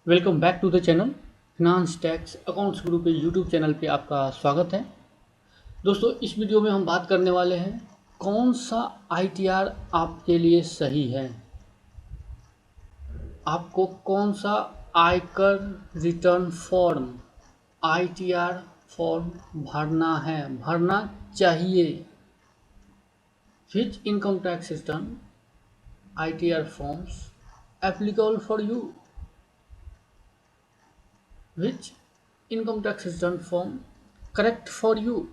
Welcome back to the channel finance tax accounts guru के YouTube channel पे आपका स्वागत है। दोस्तों, इस वीडियो में हम बात करने वाले हैं कौन सा आईटीआर आपके लिए सही है। आपको कौन सा आयकर रिटर्न फॉर्म आईटीआर फॉर्म भरना चाहिए। विच income tax return ITR forms applicable for you. Which income tax return form correct for you.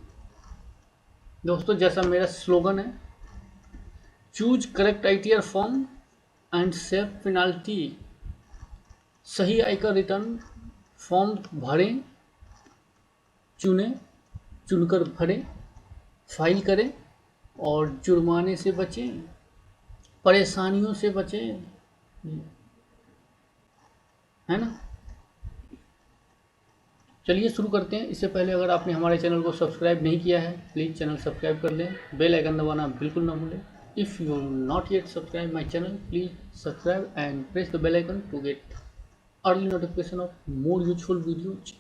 दोस्तों, जैसा मेरा स्लोगन है, choose correct ITR form and save penalty. सही आयकर रिटर्न फॉर्म भरें, चुनकर भरें, फाइल करें और जुर्माने से बचें, परेशानियों से बचें, है ना। चलिए शुरू करते हैं। इससे पहले अगर आपने हमारे चैनल को सब्सक्राइब नहीं किया है, प्लीज़ चैनल सब्सक्राइब कर लें, बेल आइकन दबाना बिल्कुल ना भूलें। If you not yet subscribe my channel, please subscribe and press the bell icon to get early notification of more useful videos.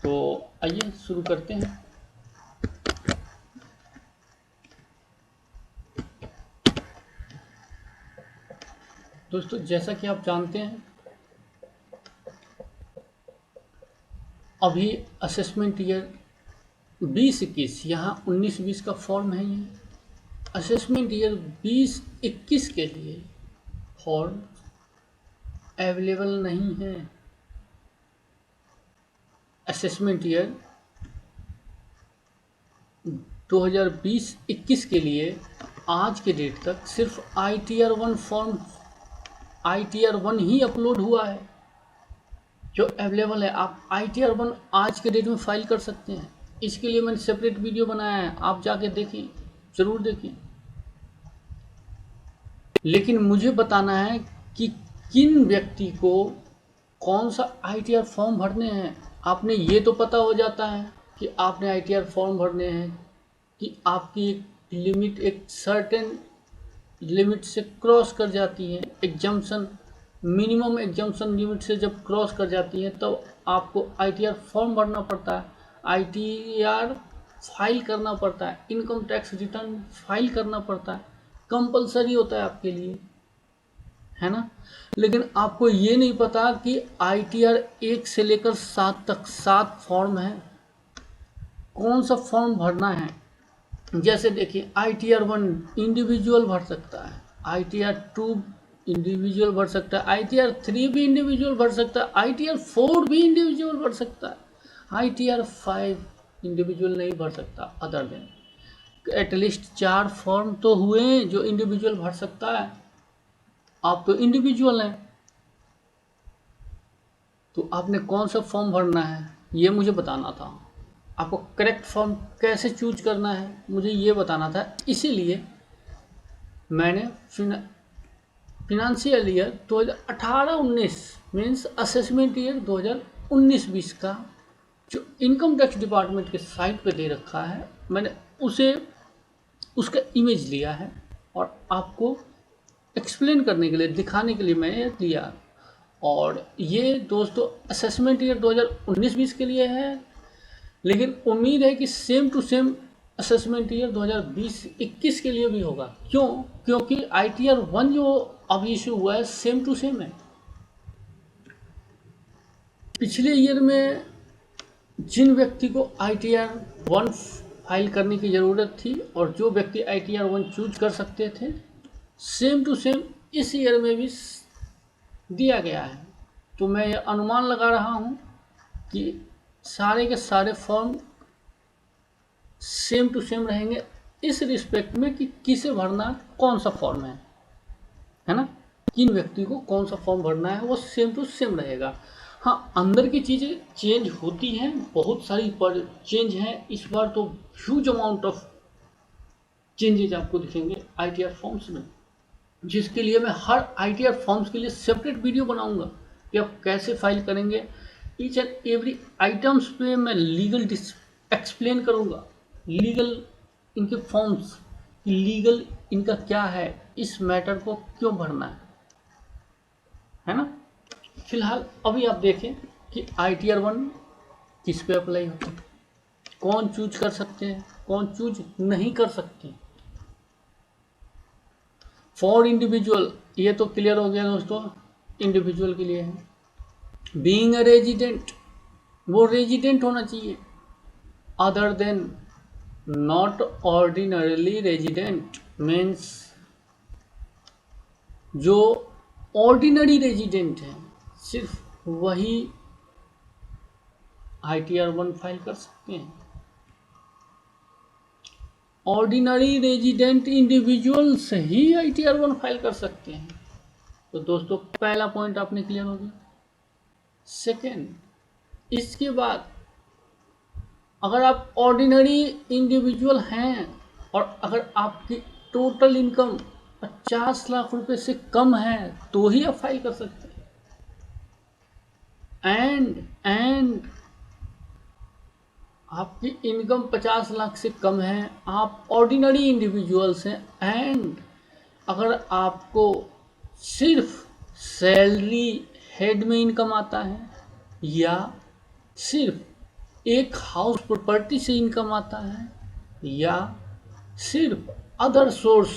तो आइए शुरू करते हैं। दोस्तों, जैसा कि आप जानते हैं, अभी असेसमेंट ईयर 20-21, यहाँ 19-20 का फॉर्म है। ये असेसमेंट ईयर 20-21 के लिए फॉर्म अवेलेबल नहीं है। असेसमेंट ईयर 2020-21 के लिए आज के डेट तक सिर्फ आईटीआर वन ही अपलोड हुआ है जो अवेलेबल है। आप आईटीआर वन आज के डेट में फाइल कर सकते हैं। इसके लिए मैंने सेपरेट वीडियो बनाया है, आप जाके देखें, ज़रूर देखें। लेकिन मुझे बताना है कि किन व्यक्ति को कौन सा आईटीआर फॉर्म भरने हैं। आपने ये तो पता हो जाता है कि आपने आईटीआर फॉर्म भरने हैं कि आपकी एक लिमिट, एक सर्टेन लिमिट से क्रॉस कर जाती है। एग्जम्पशन, मिनिमम एग्जम्पशन लिमिट से जब क्रॉस कर जाती है तब तो आपको आईटीआर फॉर्म भरना पड़ता है, आईटीआर फाइल करना पड़ता है, इनकम टैक्स रिटर्न फाइल करना पड़ता है। कंपलसरी होता है आपके लिए, है ना। लेकिन आपको ये नहीं पता कि आईटीआर 1 से लेकर 7 तक 7 फॉर्म है। कौन सा फॉर्म भरना है। जैसे देखिए, आईटीआर 1 इंडिविजुअल भर सकता है, आईटीआर 2 इंडिविजुअल भर सकता है, आईटीआर 3 भी इंडिविजुअल भर सकता है, आईटीआर 4 भी इंडिविजुअल भर सकता है, आईटीआर 5 इंडिविजुअल नहीं भर सकता। अदर देन एटलीस्ट 4 फॉर्म तो हुए जो इंडिविजुअल भर सकता है। आप तो इंडिविजुअल हैं, तो आपने कौन सा फॉर्म भरना है ये मुझे बताना था। आपको करेक्ट फॉर्म कैसे चूज करना है मुझे ये बताना था। इसीलिए मैंने financial year 2018-19 means assessment year 2019-20 का जो इनकम टैक्स डिपार्टमेंट के साइट पे दे रखा है, मैंने उसका इमेज लिया है और आपको एक्सप्लेन करने के लिए, दिखाने के लिए मैंने दिया। और ये दोस्तों असेसमेंट ईयर 2019-20 के लिए है, लेकिन उम्मीद है कि same to same assessment year 2020-21 के लिए भी होगा। क्यों? क्योंकि आईटीआर 1 जो अभी इशू हुआ है सेम टू सेम है। पिछले ईयर में जिन व्यक्ति को आईटीआर 1 फाइल करने की ज़रूरत थी और जो व्यक्ति आईटीआर 1 चूज कर सकते थे, सेम टू सेम इस ईयर में भी दिया गया है। तो मैं ये अनुमान लगा रहा हूँ कि सारे के सारे फॉर्म सेम टू सेम रहेंगे इस रिस्पेक्ट में कि किसे भरना, कौन सा फॉर्म है ना। किन व्यक्ति को कौन सा फॉर्म भरना है वो सेम टू सेम रहेगा। हाँ, अंदर की चीज़ें चेंज होती हैं, बहुत सारी पर चेंज हैं इस बार, तो ह्यूज अमाउंट ऑफ चेंजेज आपको दिखेंगे आईटीआर फॉर्म्स में, जिसके लिए मैं हर आईटीआर फॉर्म्स के लिए सेपरेट वीडियो बनाऊंगा कि आप कैसे फाइल करेंगे। ईच एंड एवरी आइटम्स पे मैं लीगल एक्सप्लेन करूंगा, लीगल इनके फॉर्म्स, लीगल इनका क्या है, इस मैटर को क्यों भरना है। है ना। फिलहाल अभी आप देखें कि ITR 1 किस पे अप्लाई होता है, कौन चूज कर सकते हैं, कौन चूज नहीं कर सकते। फॉर इंडिविजुअल, ये तो क्लियर हो गया दोस्तों, इंडिविजुअल के लिए है। बीइंग अ रेजिडेंट, वो रेजिडेंट होना चाहिए। Other than not ordinarily resident means जो ऑर्डिनरी रेजिडेंट है सिर्फ वही ITR 1 फाइल कर सकते हैं। ऑर्डिनरी रेजिडेंट इंडिविजुअल्स ही ITR 1 फाइल कर सकते हैं। तो दोस्तों पहला पॉइंट आपने क्लियर हो गया। सेकेंड, इसके बाद अगर आप ऑर्डिनरी इंडिविजुअल हैं और अगर आपकी टोटल इनकम 50 लाख रुपए से कम है तो ही आप फाइल कर सकते हैं। एंड आपकी इनकम 50 लाख से कम है, आप ऑर्डिनरी इंडिविजुअल्स हैं, एंड अगर आपको सिर्फ सैलरी हेड में इनकम आता है या सिर्फ एक हाउस प्रॉपर्टी से इनकम आता है या सिर्फ अदर सोर्स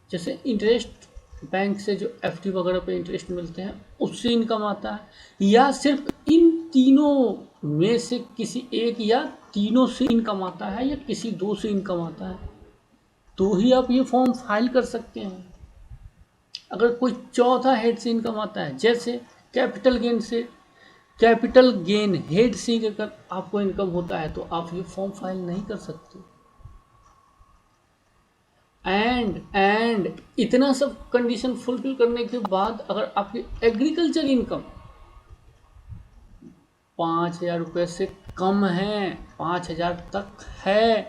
जैसे इंटरेस्ट बैंक से जो FD वगैरह पे इंटरेस्ट मिलते हैं उससे इनकम आता है या सिर्फ इन तीनों में से किसी एक या तीनों से इनकम आता है या किसी दो से इनकम आता है तो ही आप ये फॉर्म फाइल कर सकते हैं। अगर कोई चौथा हेड से इनकम आता है जैसे कैपिटल गेन हेड से अगर आपको इनकम होता है तो आप ये फॉर्म फाइल नहीं कर सकते। एंड इतना सब कंडीशन फुलफिल करने के बाद अगर आपकी एग्रीकल्चर इनकम 5,000 रुपये से कम है, 5,000 तक है,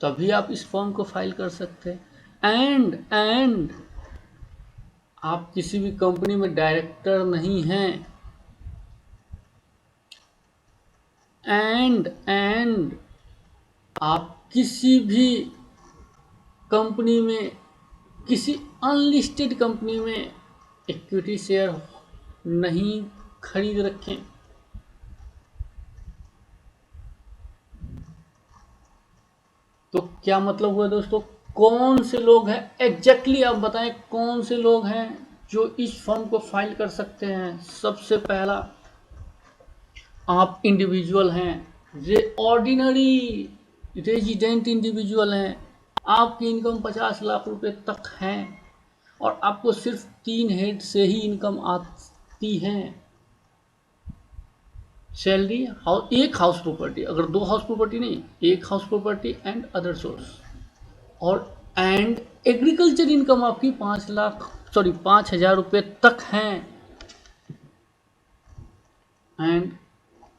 तभी आप इस फॉर्म को फाइल कर सकते हैं। एंड आप किसी भी कंपनी में डायरेक्टर नहीं हैं, एंड आप किसी भी कंपनी में, किसी अनलिस्टेड कंपनी में इक्विटी शेयर नहीं खरीद रखें। तो क्या मतलब हुआ दोस्तों, कौन से लोग हैं एग्जैक्टली आप बताएं, कौन से लोग हैं जो इस फॉर्म को फाइल कर सकते हैं। सबसे पहला, आप इंडिविजुअल हैं, ऑर्डिनरी रेजिडेंट इंडिविजुअल हैं, आपकी इनकम 50 लाख रुपए तक है और आपको सिर्फ 3 हेड से ही इनकम आती है। सैलरी, एक हाउस प्रॉपर्टी, अगर 2 हाउस प्रॉपर्टी नहीं, एक house property and other source, और एंड एग्रीकल्चर इनकम आपकी 5,000 रुपये तक है। एंड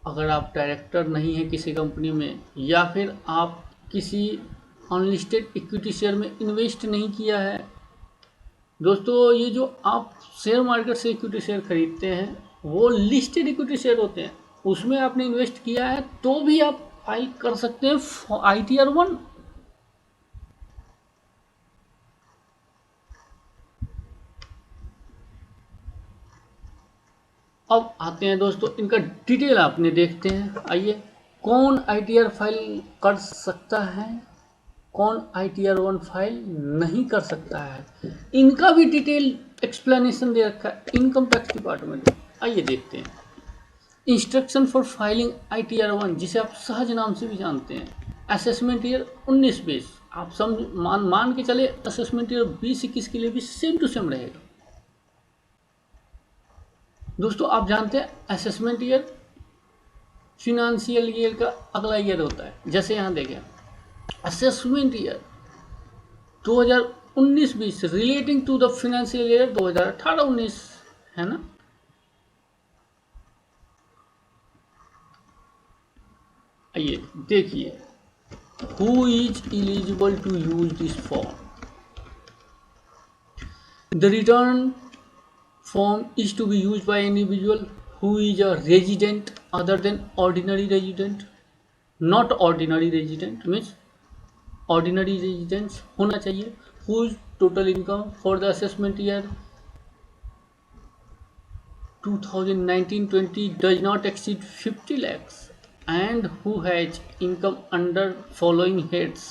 अगर आप डायरेक्टर नहीं है किसी कंपनी में या फिर आप किसी अनलिस्टेड इक्विटी शेयर में इन्वेस्ट नहीं किया है। दोस्तों ये जो आप शेयर मार्केट से इक्विटी शेयर खरीदते हैं वो लिस्टेड इक्विटी शेयर होते हैं, उसमें आपने इन्वेस्ट किया है तो भी आप फाइल कर सकते हैं ITR 1। अब आते हैं दोस्तों इनका डिटेल आपने देखते हैं। आइए, कौन ITR फाइल कर सकता है, कौन ITR 1 फाइल नहीं कर सकता है, इनका भी डिटेल एक्सप्लेनेशन दे रखा है इनकम टैक्स डिपार्टमेंट में। आइए देखते हैं। इंस्ट्रक्शन फॉर फाइलिंग ITR 1, जिसे आप सहज नाम से भी जानते हैं। असेसमेंट ईयर 19-20, आप मान के चले असेसमेंट ईयर 20-21 के लिए भी सेम टू सेम रहेगा। दोस्तों आप जानते हैं असेसमेंट ईयर फिनेंशियल ईयर का अगला ईयर होता है। जैसे यहाँ देखें assessment year 2019-20 relating to the financial year 2018-19, है ना। आइए देखिए, who is eligible to use this form. The return form is to be used by individual who is a resident other than ordinary resident, not ordinary resident means ordinary residents होना चाहिए, whose total income for the assessment year 2019-20 does not exceed 50 lakhs and who has income under following heads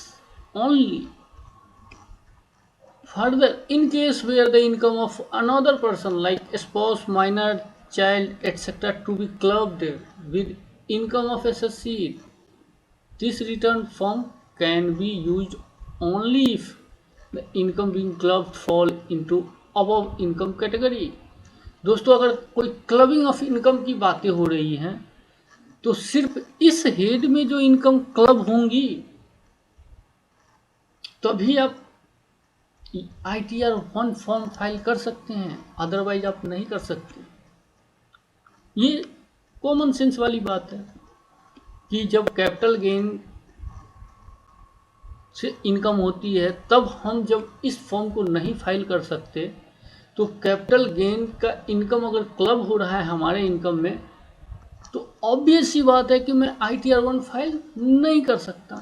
only. Further, in case where the income of another person like spouse, minor, child, etc. to be clubbed with income of associate, this return form can be used only if the income being clubbed fall into above income category. दोस्तों, अगर कोई clubbing of income की बातें हो रही हैं तो सिर्फ इस हेड में जो इनकम क्लब होंगी तभी आप ITR-1 फॉर्म फाइल कर सकते हैं, अदरवाइज आप नहीं कर सकते। ये कॉमन सेंस वाली बात है कि जब कैपिटल गेन से इनकम होती है तब हम जब इस फॉर्म को नहीं फाइल कर सकते, तो कैपिटल गेन का इनकम अगर क्लब हो रहा है हमारे इनकम में तो ऑब्वियस सी बात है कि मैं ITR-1 फाइल नहीं कर सकता।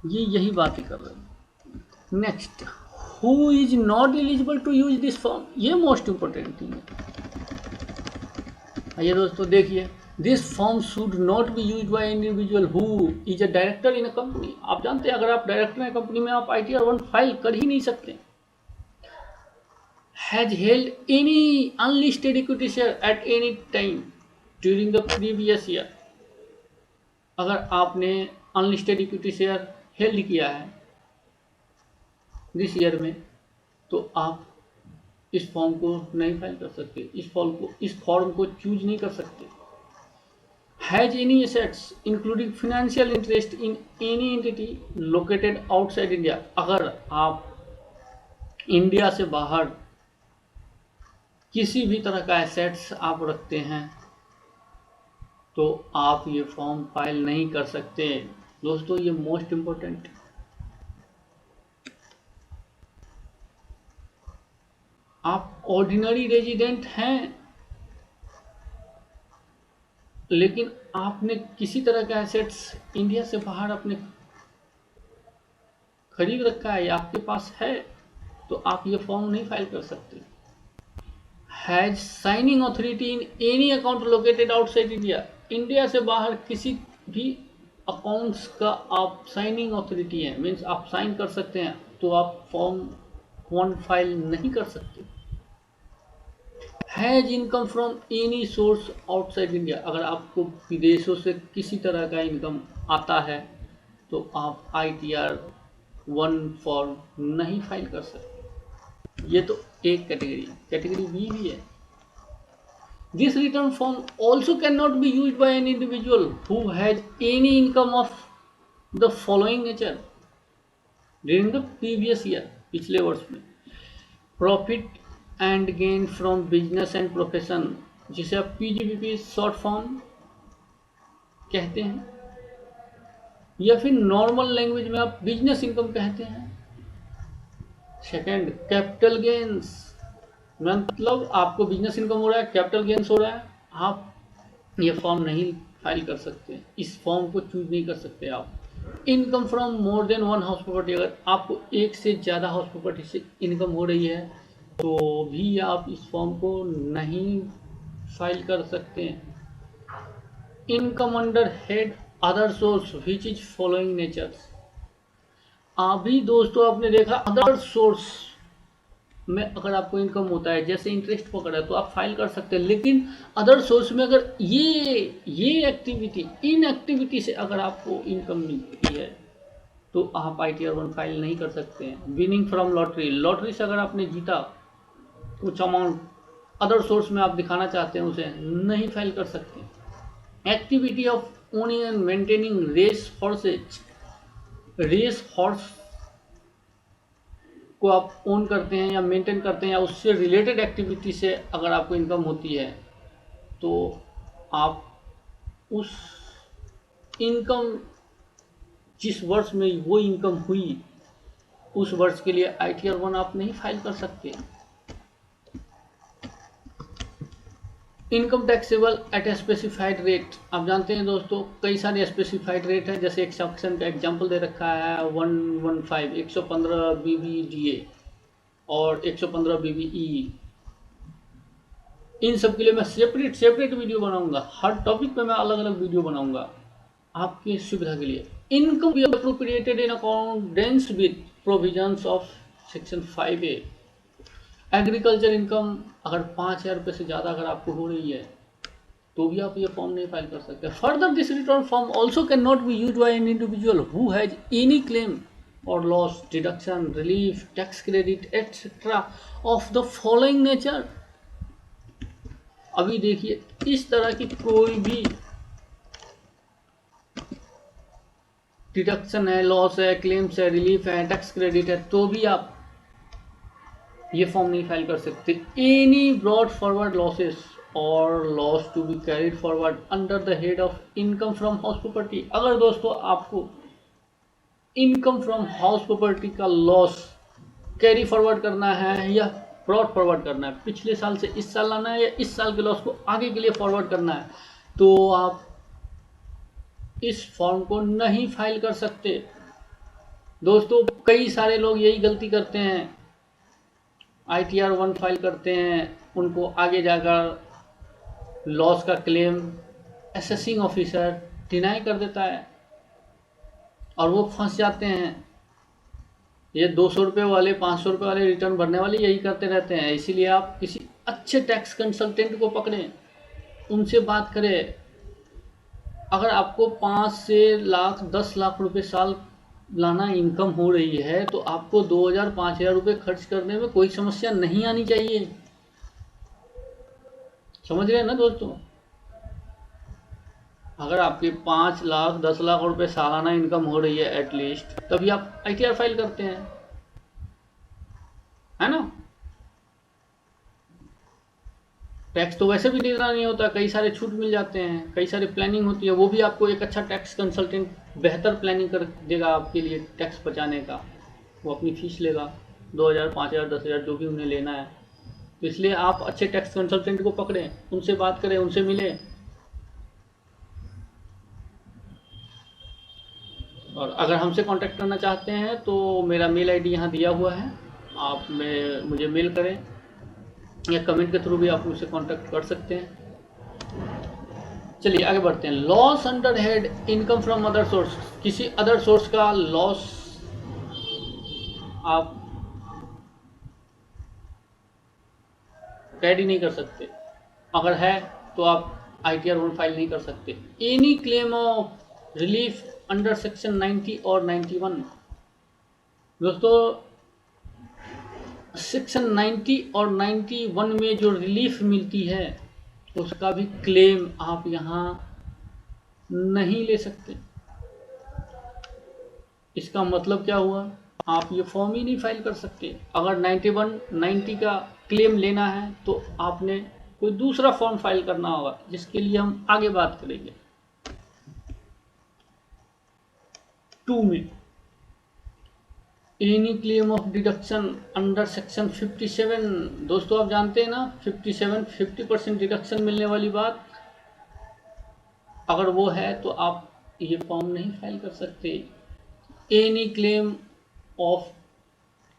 ये यही बातें कर रहे हैं। Next, who is not eligible to use this form, ये मोस्ट इंपॉर्टेंट थिंग है। आइए दोस्तों देखिए, this form should not be use by individual who is a director in a company. आप जानते हैं अगर आप डायरेक्टर हैं कंपनी में आप ITR-1 फाइल कर ही नहीं सकते। Has held any unlisted equity share at any time during the previous year. अगर आपने अनलिस्टेड इक्विटी शेयर हेल्ड किया है दिस ईयर में तो आप इस फॉर्म को नहीं फाइल कर सकते, इस फॉर्म को चूज नहीं कर सकते। Has any assets including financial interest in any entity located outside India. अगर आप इंडिया से बाहर किसी भी तरह का एसेट्स आप रखते हैं तो आप ये फॉर्म फाइल नहीं कर सकते। दोस्तों ये मोस्ट इंपॉर्टेंट। आप ऑर्डिनरी रेजिडेंट हैं लेकिन आपने किसी तरह का एसेट्स इंडिया से बाहर अपने खरीद रखा है या आपके पास है तो आप ये फॉर्म नहीं फाइल कर सकते। Has signing authority in any account located outside India. India से बाहर किसी भी अकाउंट्स का आप साइनिंग अथॉरिटी है, मीन्स आप साइन कर सकते हैं, तो आप फॉर्म 1 फाइल नहीं कर सकते। Has income from any source outside India. अगर आपको विदेशों से किसी तरह का इनकम आता है तो आप ITR-1 फॉर्म नहीं फाइल कर सकते। ये तो एक कैटेगरी बी भी है। This return form also can not be use bye an individual who has any income of the following nature during the previous year. पिछले वर्ष में profit and gain from business and profession, जिसे आप PGBP short form कहते हैं, या फिर normal language में आप बिजनेस इनकम कहते हैं। सेकंड, कैपिटल गेन्स, मतलब आपको बिजनेस इनकम हो रहा है, कैपिटल गेन्स हो रहा है, आप ये फॉर्म नहीं फाइल कर सकते, इस फॉर्म को चूज नहीं कर सकते आप। Income from more than 1 house property, अगर आपको एक से ज़्यादा हाउस प्रॉपर्टी से इनकम हो रही है तो भी आप इस फॉर्म को नहीं फाइल कर सकते हैं। Income under head other source which is following natures. अभी दोस्तों आपने देखा अदर सोर्स में अगर आपको इनकम होता है, जैसे इंटरेस्ट पकड़ा है तो आप फाइल कर सकते हैं, लेकिन अदर सोर्स में अगर ये एक्टिविटी, इन एक्टिविटी से अगर आपको इनकम मिलती है तो आप ITR-1 फाइल नहीं कर सकते हैं। विनिंग फ्रॉम लॉटरी, लॉटरी से अगर आपने जीता कुछ अमाउंट, अदर सोर्स में आप दिखाना चाहते हैं, उसे नहीं फाइल कर सकते। Activity of owning and maintaining race horses, race horse को आप ओन करते हैं या मेंटेन करते हैं या उससे रिलेटेड एक्टिविटी से अगर आपको इनकम होती है तो आप उस इनकम, जिस वर्ष में वो इनकम हुई उस वर्ष के लिए ITR-1 आप नहीं फाइल कर सकते। Income taxable at a specified rate, आप जानते हैं दोस्तों कई सारे स्पेसिफाइड रेट हैं, जैसे एक सेक्शन का एग्जाम्पल दे रखा है 115 BBDA और 115 BBE। इन सब के लिए मैं सेपरेट वीडियो बनाऊंगा, हर टॉपिक पे मैं अलग अलग वीडियो बनाऊंगा आपकी सुविधा के लिए। Income be appropriated in accordance with provisions of section 5A। Agriculture income अगर 5,000 रुपये से ज़्यादा अगर आपको हो रही है तो भी आप ये फॉर्म नहीं फाइल कर सकते। Further this return form also can not be use by an individual who has any claim और loss, deduction, relief, tax credit etcetera of the following nature. अभी देखिए, इस तरह की कोई भी डिडक्शन है, लॉस है, क्लेम्स है, रिलीफ है, टैक्स क्रेडिट है, तो भी आप ये फॉर्म नहीं फाइल कर सकते। एनी ब्रॉड फॉरवर्ड लॉसेस और loss to be carried forward under the head of income from house property. अगर दोस्तों आपको इनकम फ्रॉम हाउस प्रॉपर्टी का लॉस कैरी फॉरवर्ड करना है या ब्रॉड फॉरवर्ड करना है, पिछले साल से इस साल लाना है या इस साल के लॉस को आगे के लिए फॉरवर्ड करना है, तो आप इस फॉर्म को नहीं फाइल कर सकते। दोस्तों कई सारे लोग यही गलती करते हैं, ITR 1 फाइल करते हैं, उनको आगे जाकर लॉस का क्लेम असेसिंग ऑफिसर डिनाई कर देता है और वो फंस जाते हैं। ये 200 रुपये वाले, 500 रुपये वाले रिटर्न भरने वाले यही करते रहते हैं। इसीलिए आप किसी अच्छे टैक्स कंसल्टेंट को पकड़ें, उनसे बात करें। अगर आपको 5 से लाख 10 लाख रुपए साल लाना इनकम हो रही है तो आपको 2,000 5,000 रुपये खर्च करने में कोई समस्या नहीं आनी चाहिए। समझ रहे हैं ना दोस्तों? अगर आपकी 5 लाख 10 लाख रुपए सालाना इनकम हो रही है एटलीस्ट, तभी आप ITR फाइल करते हैं, है ना? टैक्स तो वैसे भी देना नहीं होता, कई सारे छूट मिल जाते हैं, कई सारी प्लानिंग होती है, वो भी आपको एक अच्छा टैक्स कंसल्टेंट बेहतर प्लानिंग कर देगा आपके लिए टैक्स बचाने का। वो अपनी फीस लेगा 2,000 5,000 10,000 जो भी उन्हें लेना है। तो इसलिए आप अच्छे टैक्स कंसल्टेंट को पकड़ें, उनसे बात करें, उनसे मिलें। और अगर हमसे कांटेक्ट करना चाहते हैं तो मेरा मेल ID यहाँ दिया हुआ है, आप मुझे मेल करें या कमेंट के थ्रू भी आप मुझसे कांटेक्ट कर सकते हैं। चलिए आगे बढ़ते हैं। Loss under head income from other source. किसी अदर सोर्स का लॉस आप कैरी नहीं कर सकते, अगर है तो आप ITR 1 फाइल नहीं कर सकते। Any claim of relief under section 90 और 91। दोस्तों सेक्शन 90 और 91 में जो रिलीफ मिलती है उसका भी क्लेम आप यहाँ नहीं ले सकते। इसका मतलब क्या हुआ, आप ये फॉर्म ही नहीं फाइल कर सकते। अगर 91 90 का क्लेम लेना है तो आपने कोई दूसरा फॉर्म फाइल करना होगा, जिसके लिए हम आगे बात करेंगे। 2 में any claim of deduction under section 57। दोस्तों आप जानते हैं ना 57 50% डिडक्शन मिलने वाली बात, अगर वो है तो आप ये फॉर्म नहीं फाइल कर सकते। Any claim of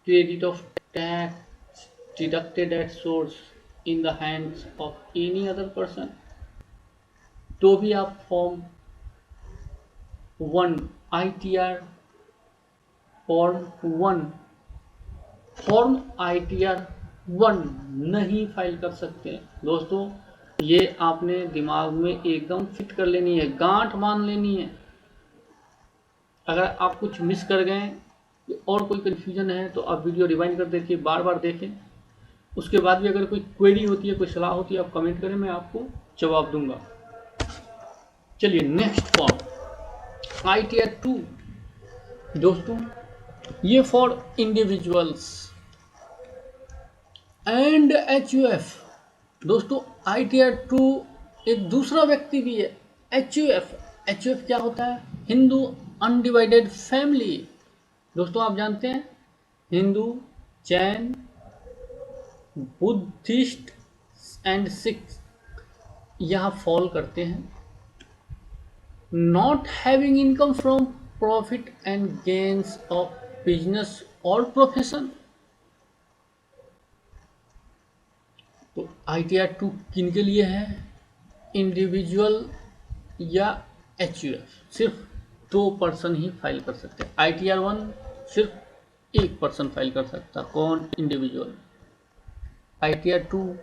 credit of tax deducted at source in the hands of any other person, तो भी आप फॉर्म 1 ITR फॉर्म ITR 1 नहीं फाइल कर सकते। दोस्तों ये आपने दिमाग में एकदम फिट कर लेनी है, गांठ मान लेनी है। अगर आप कुछ मिस कर गए और कोई कन्फ्यूजन है तो आप वीडियो रिवाइंड कर देखिए, बार बार देखें। उसके बाद भी अगर कोई क्वेरी होती है, कोई सलाह होती है, आप कमेंट करें, मैं आपको जवाब दूंगा। चलिए नेक्स्ट फॉर्म ITR 2। दोस्तों ये फॉर इंडिविजुअल्स एंड HUF। दोस्तों ITR 2 एक दूसरा व्यक्ति भी है, HUF क्या होता है? Hindu undivided family. दोस्तों आप जानते हैं हिंदू, जैन, बुद्धिस्ट एंड सिख यहाँ फॉल करते हैं। Not having income from profit and gains of business और प्रोफेशन। तो ITR-2 किन के लिए है? इंडिविजुअल या HUF सिर्फ 2 पर्सन ही फाइल कर सकते हैं। ITR-1 सिर्फ 1 पर्सन फाइल कर सकता, कौन? इंडिविजुअल। ITR-2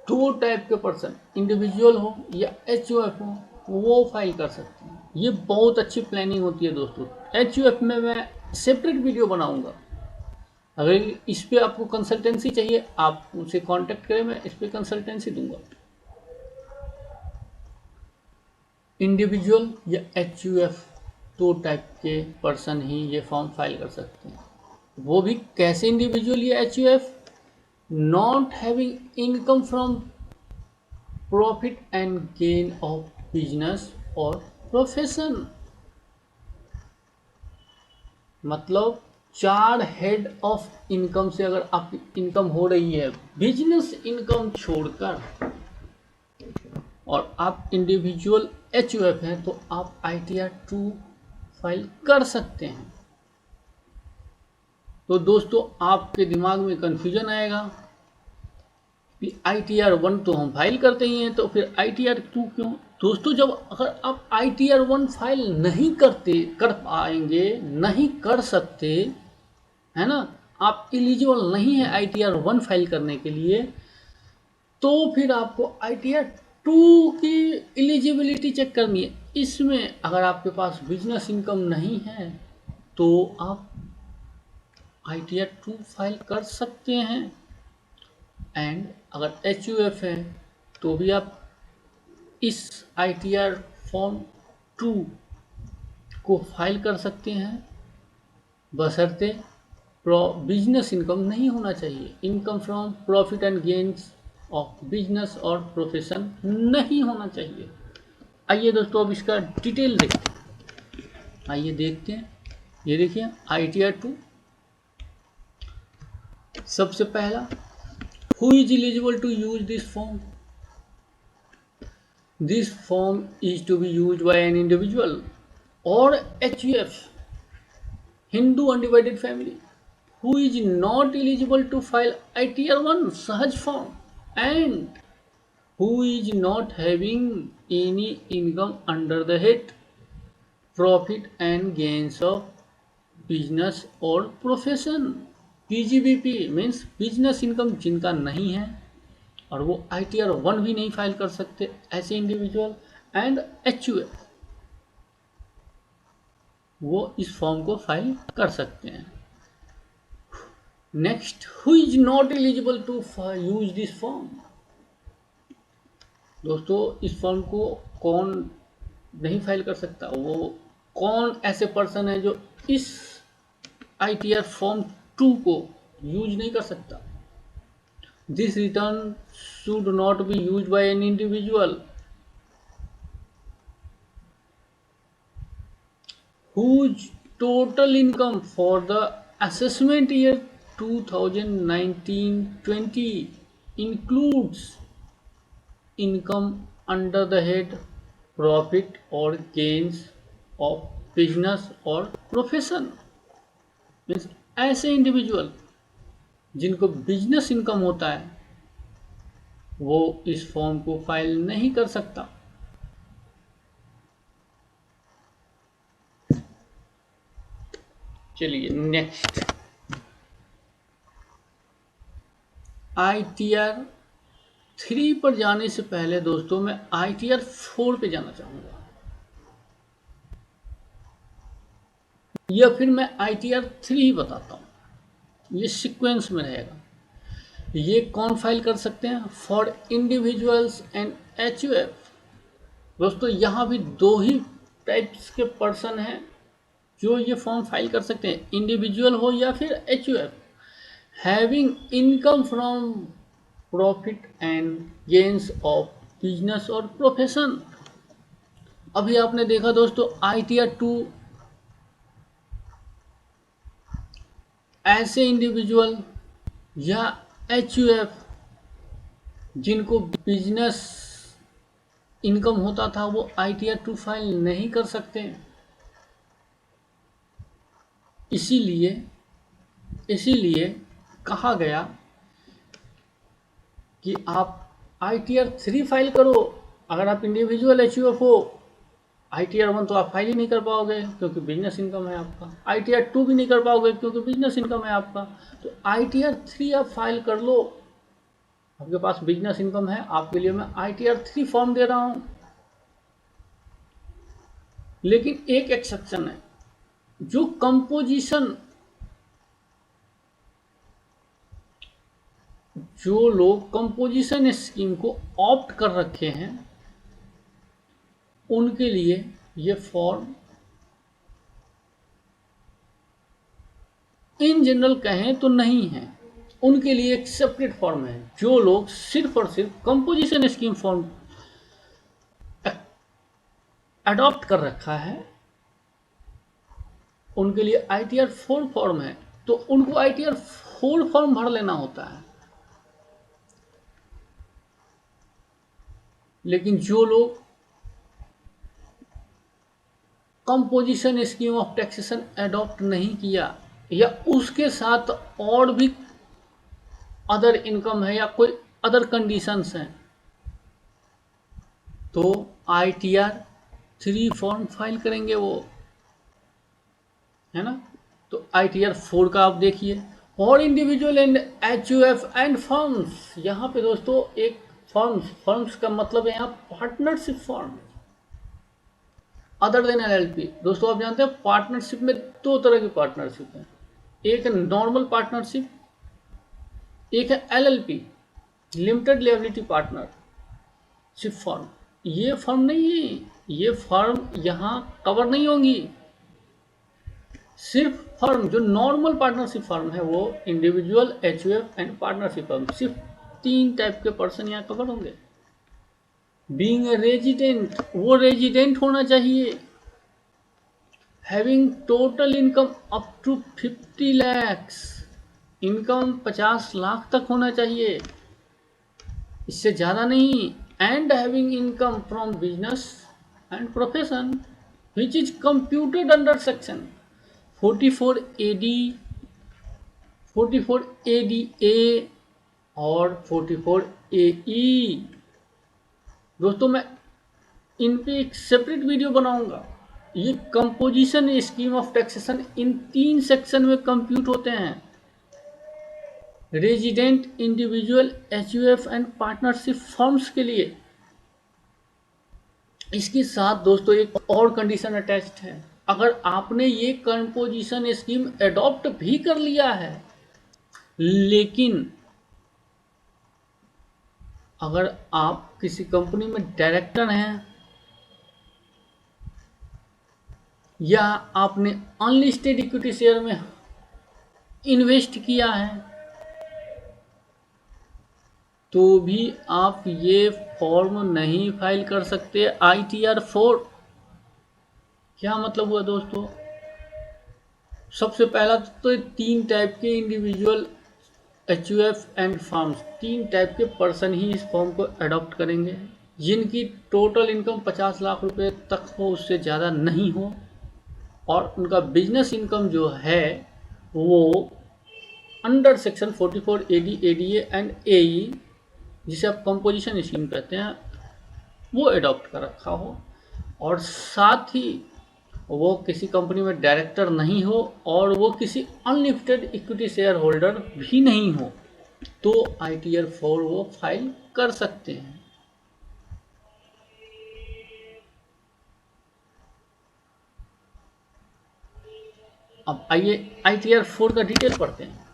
2 टाइप के पर्सन, इंडिविजुअल हो या HUF हो, वो फाइल कर सकते हैं। ये बहुत अच्छी प्लानिंग होती है दोस्तों। HUF में मैं सेपरेट वीडियो बनाऊंगा। अगर इस पे आपको कंसल्टेंसी चाहिए, आप मुझसे कांटेक्ट करें, मैं इस पे कंसल्टेंसी दूंगा। इंडिविजुअल या HUF 2 टाइप के पर्सन ही ये फॉर्म फाइल कर सकते हैं। वो भी कैसे इंडिविजुअल या HUF? Not having income from profit and gain of business और प्रोफेशन। मतलब 4 हेड ऑफ इनकम से अगर आपकी इनकम हो रही है बिजनेस इनकम छोड़कर, और आप इंडिविजुअल HUF हैं, तो आप ITR-2 फाइल कर सकते हैं। तो दोस्तों आपके दिमाग में कंफ्यूजन आएगा कि ITR-1 तो हम फाइल करते ही हैं, तो फिर ITR-2 क्यों? दोस्तों जब अगर आप ITR-1 फाइल नहीं कर पाएंगे, नहीं कर सकते, है ना, आप एलिजिबल नहीं है ITR-1 फाइल करने के लिए, तो फिर आपको ITR-2 की एलिजिबिलिटी चेक करनी है। इसमें अगर आपके पास बिजनेस इनकम नहीं है तो आप ITR-2 फाइल कर सकते हैं। एंड अगर HUF है तो भी आप इस ITR फॉर्म 2 को फाइल कर सकते हैं, बशर्ते बिजनेस इनकम नहीं होना चाहिए। Income from profit and gains of business और प्रोफेशन नहीं होना चाहिए। आइए दोस्तों अब इसका डिटेल देखते हैं। आइए देखते हैं। ये देखिए ITR-2। सबसे पहला, who is eligible to use this form? This form is to be used by an individual or HUF, Hindu undivided family, who is not eligible to file ITR-1 Sahaj form and who is not having any income under the head profit and gains of business or profession। PGBP means business income जिनका नहीं है और वो ITR-1 भी नहीं file कर सकते, ऐसे इंडिविजुअल एंड HUF वो इस फॉर्म को फाइल कर सकते हैं। Next, who is not eligible to use this form? दोस्तों इस फॉर्म को कौन नहीं फाइल कर सकता? वो कौन ऐसे पर्सन है जो इस ITR फॉर्म 2 को यूज नहीं कर सकता? This return should not be used by an individual whose total income for the assessment year 2019-20 includes income under the head profit or gains of business or profession। Means ऐसे individual जिनको business income होता है वो इस form को file नहीं कर सकता। चलिए नेक्स्ट, ITR-3 पर जाने से पहले दोस्तों मैं ITR-4 पे जाना चाहूंगा, या फिर मैं ITR-3 ही बताता हूँ, ये सीक्वेंस में रहेगा। ये कौन फाइल कर सकते हैं? For individuals and HUF। दोस्तों यहाँ भी 2 ही टाइप्स के पर्सन हैं जो ये फॉर्म फाइल कर सकते हैं, इंडिविजुअल हो या फिर HUF, having income from profit and gains of business और प्रोफेशन। अभी आपने देखा दोस्तों ITR-2 ऐसे इंडिविजुअल या HUF जिनको बिजनेस इनकम होता था वो ITR-2 फाइल नहीं कर सकते। इसीलिए कहा गया कि आप ITR 3 फाइल करो। अगर आप इंडिविजुअल HUF हो, ITR 1 तो आप फाइल ही नहीं कर पाओगे क्योंकि बिजनेस इनकम है आपका। ITR 2 भी नहीं कर पाओगे क्योंकि बिजनेस इनकम है आपका। तो ITR 3 आप फाइल कर लो, आपके पास बिजनेस इनकम है, आपके लिए मैं ITR 3 फॉर्म दे रहा हूं। लेकिन एक एक्सेप्शन है, जो कंपोजिशन, जो लोग कंपोजिशन स्कीम को ऑप्ट कर रखे हैं उनके लिए ये फॉर्म इन जनरल कहें तो नहीं है, उनके लिए एक सेपरेट फॉर्म है। जो लोग सिर्फ और सिर्फ कंपोजिशन स्कीम फॉर्म अडॉप्ट कर रखा है उनके लिए ITR 4 फॉर्म है, तो उनको ITR 4 फॉर्म भर लेना होता है। लेकिन जो लोग composition scheme of taxation adopt नहीं किया या उसके साथ और भी अदर इनकम है या कोई अदर कंडीशंस हैं, तो ITR 3 फॉर्म फाइल करेंगे वो, है ना। तो ITR 4 का आप देखिए, for individual and HUF and firms. यहाँ पे दोस्तों एक फर्म्स का मतलब है यहाँ partnership form other than LLP। दोस्तों आप जानते हैं पार्टनरशिप में दो तरह की पार्टनरशिप है, एक है नॉर्मल पार्टनरशिप, एक है LLP, limited liability partnership form. ये फर्म नहीं है, ये फर्म यहाँ कवर नहीं होंगी। सिर्फ फर्म जो नॉर्मल पार्टनरशिप फर्म है वो individual, HUF and partnership firm, सिर्फ 3 टाइप के पर्सन यहाँ कवर होंगे। बीइंग ए रेजिडेंट, वो रेजिडेंट होना चाहिए। Having total income up to 50 lakhs, income 50 lakh तक होना चाहिए, इससे ज़्यादा नहीं। And having income from business and profession which is computed under section 44AD, 44ADA और 44AE। दोस्तों मैं इन पे एक सेपरेट वीडियो बनाऊंगा। ये composition scheme of taxation in 3 section में कंप्यूट होते हैं, resident, individual, HUF and partnership firms के लिए। इसके साथ दोस्तों एक और कंडीशन अटैच्ड है, अगर आपने ये कंपोजिशन स्कीम अडॉप्ट भी कर लिया है, लेकिन अगर आप किसी कंपनी में डायरेक्टर हैं या आपने अनलिस्टेड इक्विटी शेयर में इन्वेस्ट किया है, तो भी आप ये फॉर्म नहीं फाइल कर सकते ITR 4। क्या मतलब हुआ दोस्तों? सबसे पहला तो 3 टाइप के individual, HUF and firms, 3 type के पर्सन ही इस फॉर्म को अडॉप्ट करेंगे, जिनकी टोटल इनकम 50 लाख रुपए तक हो, उससे ज़्यादा नहीं हो, और उनका बिजनेस इनकम जो है वो under section 44AD, ADA and AE, जिसे आप कंपोजिशन स्कीम कहते हैं, वो अडॉप्ट कर रखा हो, और साथ ही वो किसी कंपनी में डायरेक्टर नहीं हो और वो किसी अनलिमिटेड इक्विटी शेयर होल्डर भी नहीं हो, तो ITR 4 वो फाइल कर सकते हैं। अब आइए ITR 4 का डिटेल पढ़ते हैं।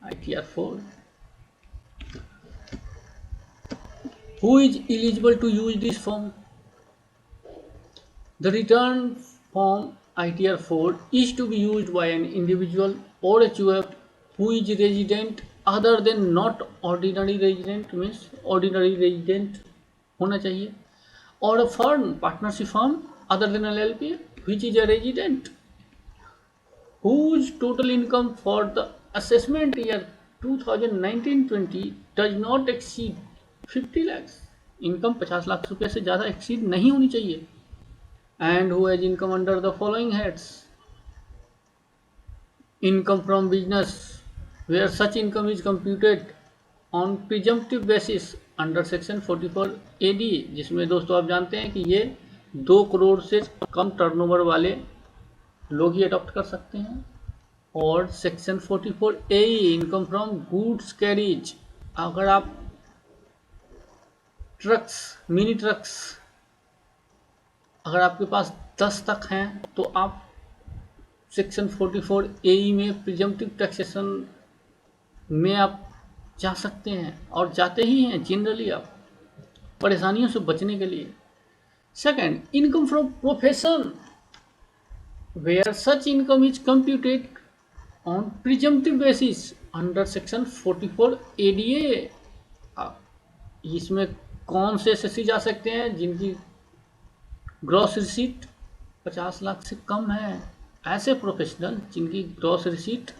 ITR 4, who is eligible to use this form? The return form ITR 4 is to be used by an individual or HUF who is resident other than not ordinary resident, means ordinary resident होना चाहिए, or a firm, partnership firm other than LLP which is a resident whose total income for the assessment year 2019-20 does not exceed 50 lakhs, income 50 lakh रुपए से ज़्यादा exceed नहीं होनी चाहिए, and who has income under the following heads: income from business where such income is computed on presumptive basis under section 44 AD, जिसमें दोस्तों आप जानते हैं कि ये 2 करोड़ से कम टर्नओवर वाले लोग ही अडॉप्ट कर सकते हैं। और section 44 AE income from goods carries, अगर आप ट्रक्स, मिनी ट्रक्स अगर आपके पास 10 तक हैं तो आप सेक्शन 44 AE में प्रिजम्पटिव टैक्सेशन में आप जा सकते हैं और जाते ही हैं जनरली, आप परेशानियों से बचने के लिए। Second, income from profession where such income is computed on presumptive basis under section 44 ADA। इसमें कौन से एसएससी जा सकते हैं? जिनकी ग्रॉस रिसीट 50 लाख से कम है, ऐसे प्रोफेशनल जिनकी ग्रॉस रिसीट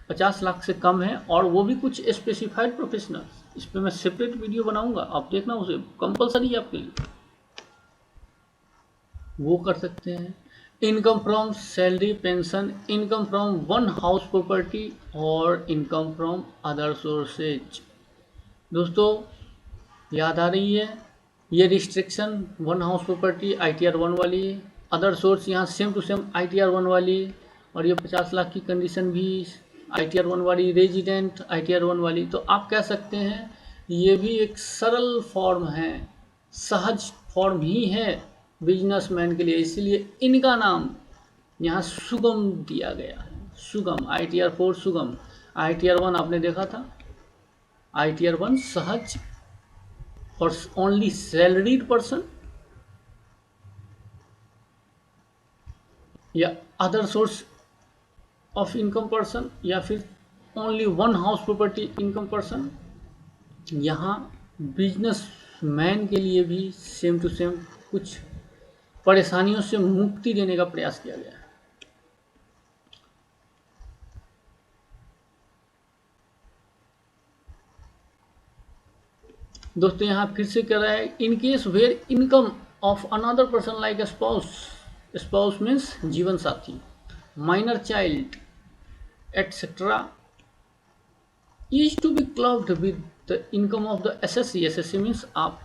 50 लाख से कम है, और वो भी कुछ स्पेसिफाइड प्रोफेशनल। इस पर मैं सेपरेट वीडियो बनाऊंगा, आप देखना, उसे कंपलसरी है आपके लिए, वो कर सकते हैं। Income from salary, pension, income from one house property और इनकम फ्रॉम अदर सोर्सेज। दोस्तों याद आ रही है, ये restriction one house property ITR 1 वाली, अदर सोर्स यहाँ सेम टू सेम ITR 1 वाली, और ये 50 लाख की कंडीशन भी ITR 1 वाली, रेजिडेंट ITR 1 वाली। तो आप कह सकते हैं ये भी एक सरल फॉर्म है, सहज फॉर्म ही है बिजनेसमैन के लिए, इसलिए इनका नाम यहाँ सुगम दिया गया है। सुगम, ITR 4 सुगम, ITR 1 आपने देखा था, ITR 1 सहज for only salaried person या other source of income person, या फिर only one house property income person. यहाँ बिजनेसमैन के लिए भी सेम टू सेम कुछ परेशानियों से मुक्ति देने का प्रयास किया गया है। दोस्तों यहाँ फिर से कह रहा है, in case where income of another person like spouse, spouse means जीवन साथी, minor child etcetera, is to be clubbed with the income of the assessee. Assessee means आप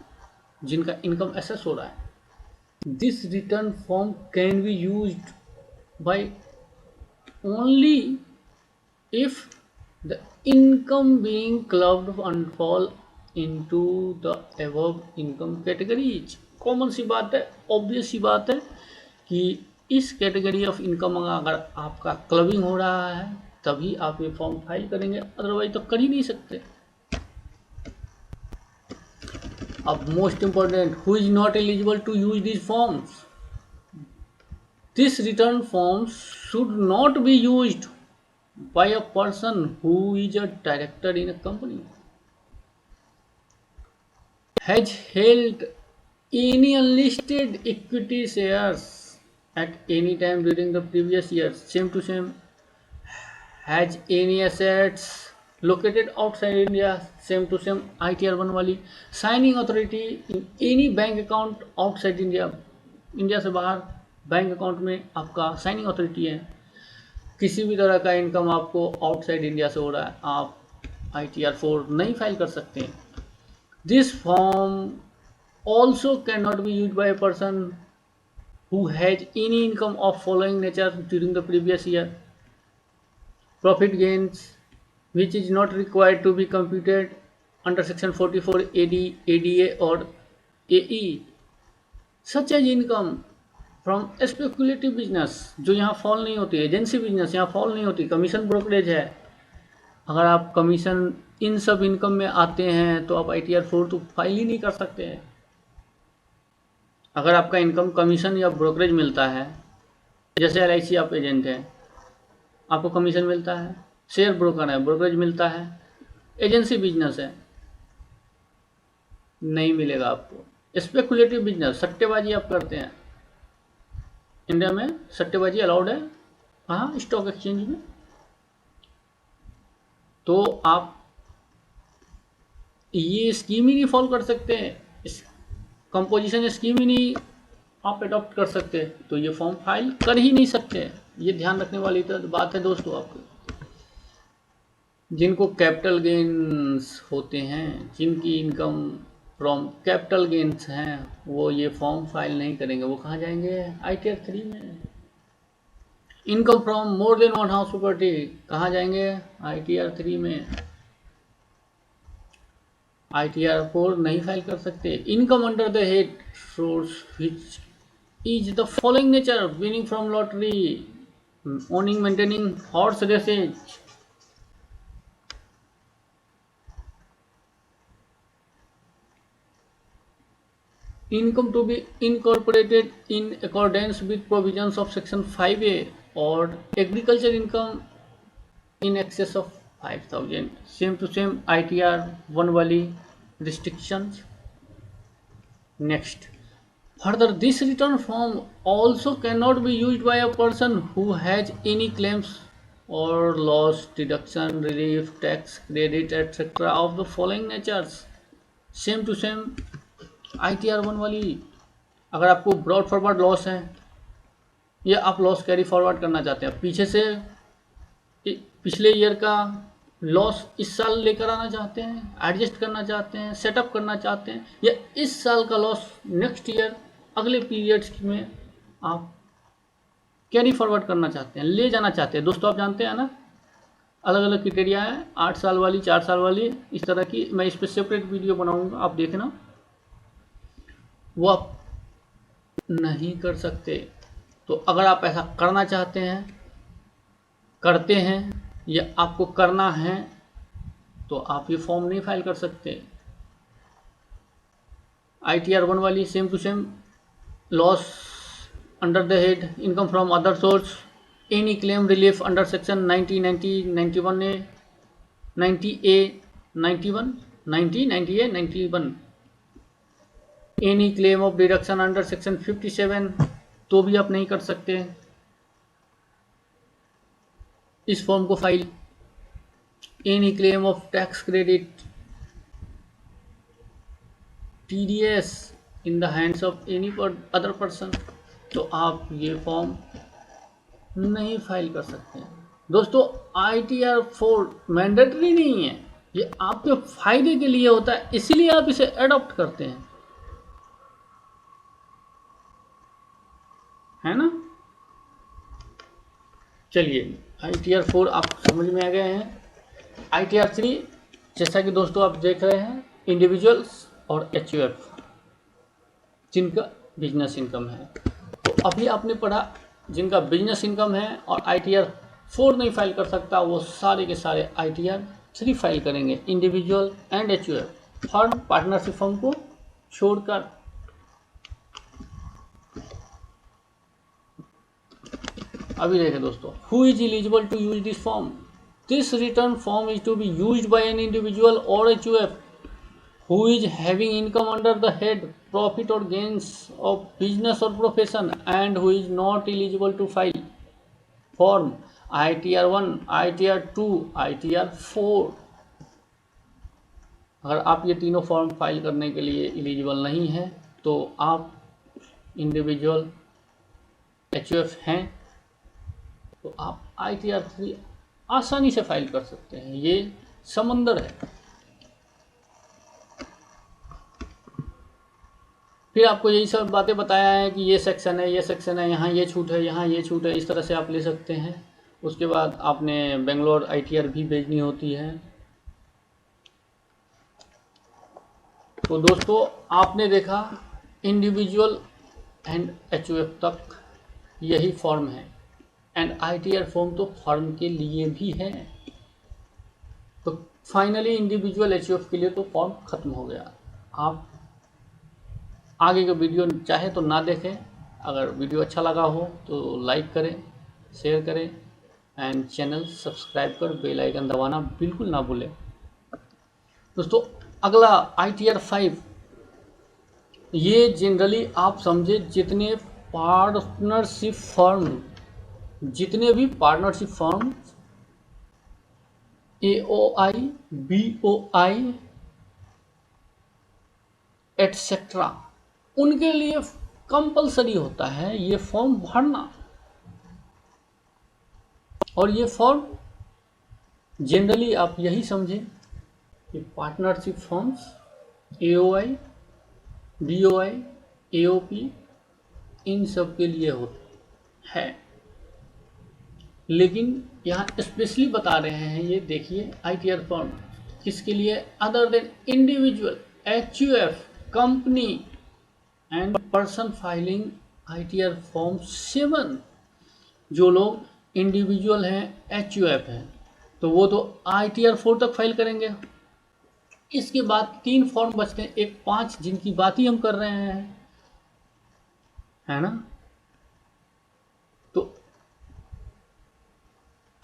जिनका इनकम एसेस हो रहा है। This return form can be used by only if the income being clubbed and fall into the above income categories। Common सी बात है, obvious सी बात है कि इस कैटेगरी ऑफ इनकम अगर आपका क्लबिंग हो रहा है तभी आप ये फॉर्म फाइल करेंगे, अदरवाइज तो कर ही नहीं सकते। अब most important, who is not eligible to use this forms? This return forms should not be used by a person who is a director in a company, has held any unlisted equity shares at any time during the previous year, same to same, has any assets located outside India, same to same ITR 1 वाली, signing authority in any bank account outside India, India से बाहर bank account में आपका signing authority है। किसी भी तरह का इनकम आपको आउटसाइड इंडिया से हो रहा है, आप ITR 4 नहीं फाइल कर सकते। This form also can not be use by a person who has any income of following nature during the previous year, profit gains which is not required to be computed under section 44 AD, ADA और AE, such as income from speculative business, जो यहाँ fall नहीं होती, agency business यहाँ fall नहीं होती, commission brokerage है। अगर आप कमीशन इन सब इनकम में आते हैं तो आप ITR 4 तो फाइल ही नहीं कर सकते हैं। अगर आपका इनकम कमीशन या ब्रोकरेज मिलता है, जैसे LIC आप एजेंट हैं, आपको कमीशन मिलता है, शेयर ब्रोकर है, ब्रोकरेज मिलता है, एजेंसी बिजनेस है, नहीं मिलेगा आपको। स्पेकुलेटिव बिजनेस, सट्टेबाजी आप करते हैं, इंडिया में सट्टेबाजी अलाउड है, हाँ, स्टॉक एक्सचेंज में, तो आप ये स्कीम ही नहीं फॉलो कर सकते हैं, इस कंपोजिशन स्कीम ही नहीं आप अडॉप्ट कर सकते, तो ये फॉर्म फाइल कर ही नहीं सकते। ये ध्यान रखने वाली बात है दोस्तों आपको। जिनको कैपिटल गेन्स होते हैं, जिनकी इनकम फ्रॉम कैपिटल गेन्स हैं, वो ये फॉर्म फाइल नहीं करेंगे। वो कहाँ जाएंगे? ITR 3 में। Income from more than one house property कहाँ जाएंगे? ITR 3 में। ITR 4 नहीं फाइल कर सकते। Income under the head source which is the following nature: winning from lottery, owning maintaining horse races, income to be incorporated in accordance with provisions of section 5A, or agriculture income in excess of 5,000। Same to same ITR 1 वाली restrictions। Next, further, this return form also cannot be used by a person who has any claims or loss, deduction, relief, tax, credit, etc. of the following natures। Same to same ITR 1 वाली। अगर आपको brought forward loss है या आप loss carry forward करना चाहते हैं, पीछे से पिछले ईयर का लॉस इस साल लेकर आना चाहते हैं, एडजस्ट करना चाहते हैं, सेटअप करना चाहते हैं, या इस साल का लॉस नेक्स्ट ईयर अगले पीरियड्स में आप कैरी फॉरवर्ड करना चाहते हैं, ले जाना चाहते हैं। दोस्तों आप जानते हैं ना, अलग अलग क्राइटेरिया है, 8 साल वाली, 4 साल वाली, इस तरह की। मैं इस पर सेपरेट वीडियो बनाऊंगा, आप देखना। वो आप नहीं कर सकते। तो अगर आप ऐसा करना चाहते हैं, करते हैं, या आपको करना है, तो आप ये फॉर्म नहीं फाइल कर सकते। ITR 1 वाली same to same, loss under the head income from other source, any claim relief under section 90, 90, 91A, 90A, 91, 90, 90A, 91, any claim of deduction under section 57, तो भी आप नहीं कर सकते इस फॉर्म को file. Any claim of tax credit, TDS in the hands of any other person, तो आप ये फॉर्म नहीं फाइल कर सकते हैं। दोस्तों ITR 4 मैंडेटरी नहीं है, ये आपके फायदे के लिए होता है, इसीलिए आप इसे अडॉप्ट करते हैं, है ना। चलिए, ITR 4 आप समझ में आ गए हैं। ITR 3 जैसा कि दोस्तों आप देख रहे हैं, इंडिविजुअल्स और HUF जिनका बिजनेस इनकम है। तो अभी आपने पढ़ा, जिनका बिजनेस इनकम है और ITR 4 नहीं फाइल कर सकता, वो सारे के सारे ITR 3 फाइल करेंगे, individual and HUF, firm partnership firm को छोड़कर। अभी देखें दोस्तों, who is eligible to use this form? This return form is to be used by an individual और HUF who is having income under the head profit or gains of business or profession and who is not eligible to file form ITR 1, ITR 2, ITR 4। अगर आप ये तीनों form file करने के लिए eligible नहीं हैं, तो आप इंडिविजुअल HUF हैं, तो आप ITR 3 आसानी से फाइल कर सकते हैं। ये समंदर है। फिर आपको यही सब बातें बताया है कि ये सेक्शन है, ये सेक्शन है, यहाँ ये छूट है, यहाँ ये छूट है, इस तरह से आप ले सकते हैं। उसके बाद आपने बेंगलोर ITR भी भेजनी होती है। तो दोस्तों आपने देखा, इंडिविजुअल एंड HUF तक यही फॉर्म है, एंड ITR फॉर्म तो फर्म के लिए भी है। तो फाइनली इंडिविजुअल HUF के लिए तो फॉर्म खत्म हो गया। आप आगे का वीडियो चाहे तो ना देखें, अगर वीडियो अच्छा लगा हो तो लाइक करें, शेयर करें, एंड चैनल सब्सक्राइब कर बेल आइकन दबाना बिल्कुल ना भूलें। दोस्तों अगला ITR 5, ये जनरली आप समझे जितने पार्टनरशिप फर्म, जितने भी partnership firm AOI, BOI etcetera, उनके लिए कंपलसरी होता है ये फॉर्म भरना। और ये फॉर्म जनरली आप यही समझें कि partnership firms AOI, BOI, AOP इन सब के लिए होते हैं, लेकिन यहाँ स्पेशली बता रहे हैं, ये देखिए आईटीआर फर्म किसके लिए, other than individual, HUF, company and person filing ITR form 7। जो लोग इंडिविजुअल हैं, एचयूएफ हैं, तो वो तो आईटीआर 4 तक फाइल करेंगे। इसके बाद 3 फॉर्म बचते हैं, एक 5 जिनकी बात ही हम कर रहे हैं, है ना। तो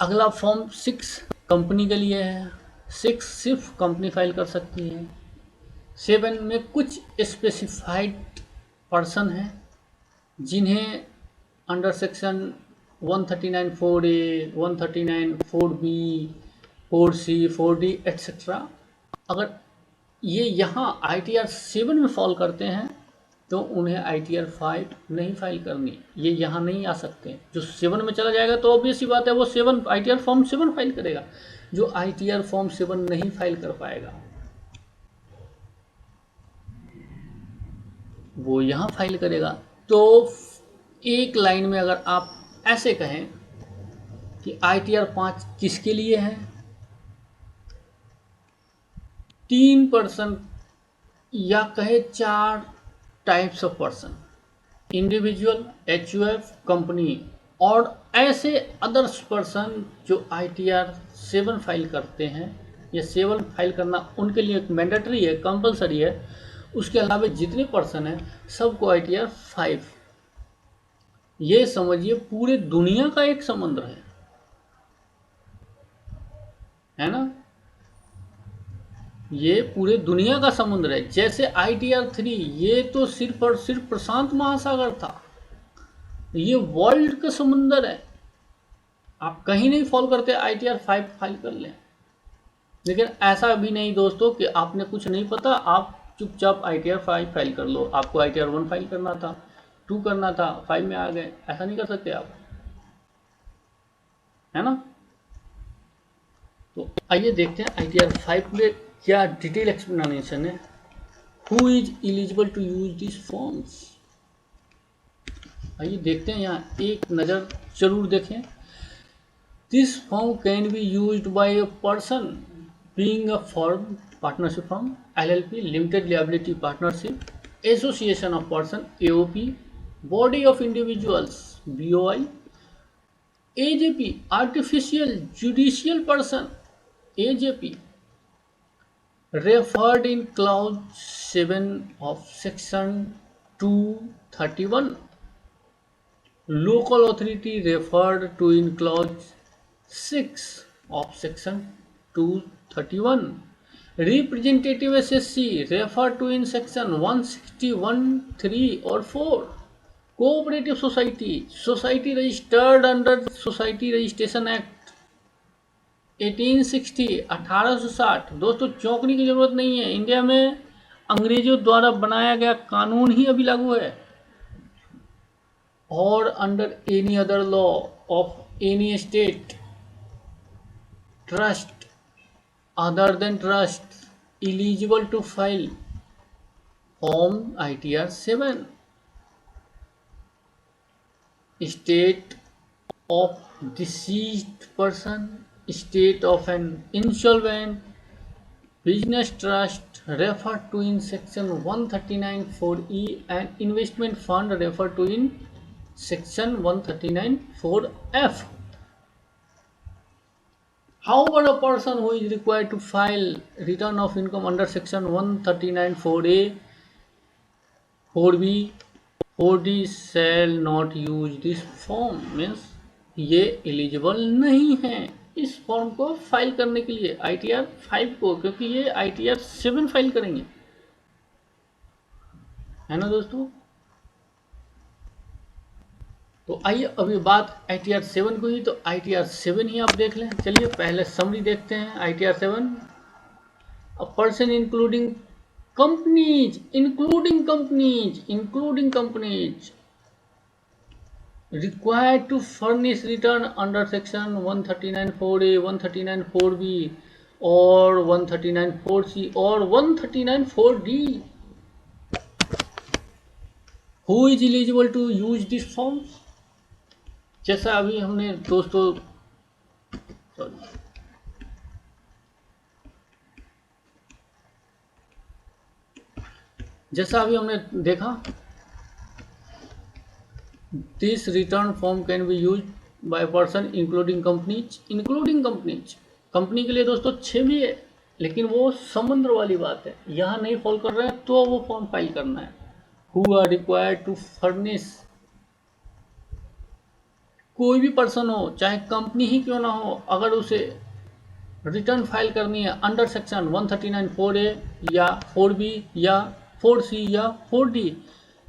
अगला फॉर्म 6 कंपनी के लिए है। 6 सिर्फ कंपनी फाइल कर सकती है। 7 में कुछ स्पेसिफाइड पर्सन हैं जिन्हें under section 139(4)A, 139(4)B, 4C, 4D etcetera, अगर ये यहाँ ITR 7 में फॉल करते हैं तो उन्हें ITR 5 नहीं फाइल करनी, ये यहाँ नहीं आ सकते। जो 7 में चला जाएगा तो ऑब्वियस सी बात है वो 7 ITR फॉर्म 7 फाइल करेगा। जो ITR फॉर्म 7 नहीं फाइल कर पाएगा वो यहाँ फाइल करेगा। तो एक लाइन में अगर आप ऐसे कहें कि ITR 5 किसके लिए है, 3 पर्सन या कहे 4 types of person, individual, HUF, company और ऐसे अदर्स पर्सन जो ITR 7 फाइल करते हैं। ये 7 फाइल करना उनके लिए मैंडेटरी है, कंपलसरी है। उसके अलावा जितने पर्सन हैं सबको ITR 5। ये समझिए पूरे दुनिया का एक समुद्र है ना। ये पूरे दुनिया का समुद्र है। जैसे ITR 3 ये तो सिर्फ और सिर्फ प्रशांत महासागर था, ये वर्ल्ड का समुद्र है। आप कहीं नहीं फॉल करते ITR 5 फाइल कर लें। लेकिन ऐसा भी नहीं दोस्तों कि आपने कुछ नहीं पता, आप चुपचाप ITR 5 फाइल कर लो। आपको ITR 1 फाइल करना था, 2 करना था, 5 में आ गए, ऐसा नहीं कर सकते आप, है ना। तो आइए देखते हैं ITR 5 में क्या डिटेल एक्सप्लेनेशन है। Who is eligible to use this forms, आइए देखते हैं, यहाँ एक नज़र जरूर देखें। This form can be used by a person being a firm, partnership firm, LLP, limited liability partnership, association of person, AOP, body of individuals, BOI, AJP, artificial judicial person, AJP, referred in clause 7 of section 231, local authority referred to in clause 6 of section 231, representative SSC referred to in section 161(3) or 4, cooperative society, society registered under Society Registration Act 1860, 1860। दोस्तों चौंकने की जरूरत नहीं है, India में अंग्रेजों द्वारा बनाया गया कानून ही अभी लागू है। और under any other law of any state, trust other than trust eligible to file form ITR 7, state of deceased person, state of an insolvent business trust referred to in section 139(4)E and investment fund referred to in section 139(4)F. However, a person who is required to file return of income under section 139(4)A, 4B, 4D shall not use this form, means ये eligible नहीं है इस form को file करने के लिए ITR 5 को, क्योंकि ये ITR 7 फाइल करेंगे, है ना दोस्तों। तो आइए अभी बात ITR 7 को ही, तो ITR 7 ही आप देख लें। चलिए पहले समरी देखते हैं। ITR 7, a person including companies required to furnish return under section 139(4)(a), 139(4)(b, or 139(4)(c, or 139(4)(d. Who is eligible to use this forms? जैसा अभी हमने दोस्तों जैसा अभी हमने देखा, this return form can B use by person including companies. Company के लिए दोस्तों 6 भी है, लेकिन वो समुद्र वाली बात है, यहाँ नहीं फॉलो कर रहे हैं तो वो फॉर्म फाइल करना है। Who are required to furnish, कोई भी पर्सन हो, चाहे कंपनी ही क्यों ना हो, अगर उसे रिटर्न फाइल करनी है अंडर सेक्शन 139(4)(a) या 4(b) या 4(c) या 4(d,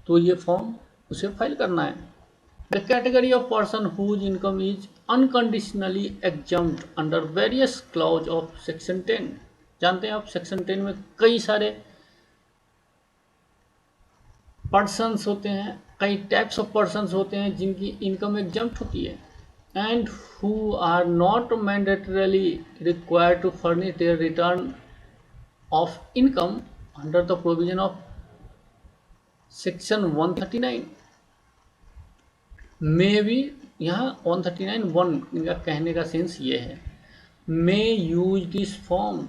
तो ये फॉर्म उसे फाइल करना है। The category of person whose income is unconditionally exempt under various clause of section 10। जानते हैं आप, सेक्शन 10 में कई सारे पर्सन्स होते हैं, कई टाइप्स ऑफ पर्सन्स होते हैं जिनकी इनकम एग्जम्प्ट होती है, and who are not mandatorily required to furnish their return of income under the provision of section 139 may be, यहाँ 139(1) इनका कहने का सेंस ये है, may use this form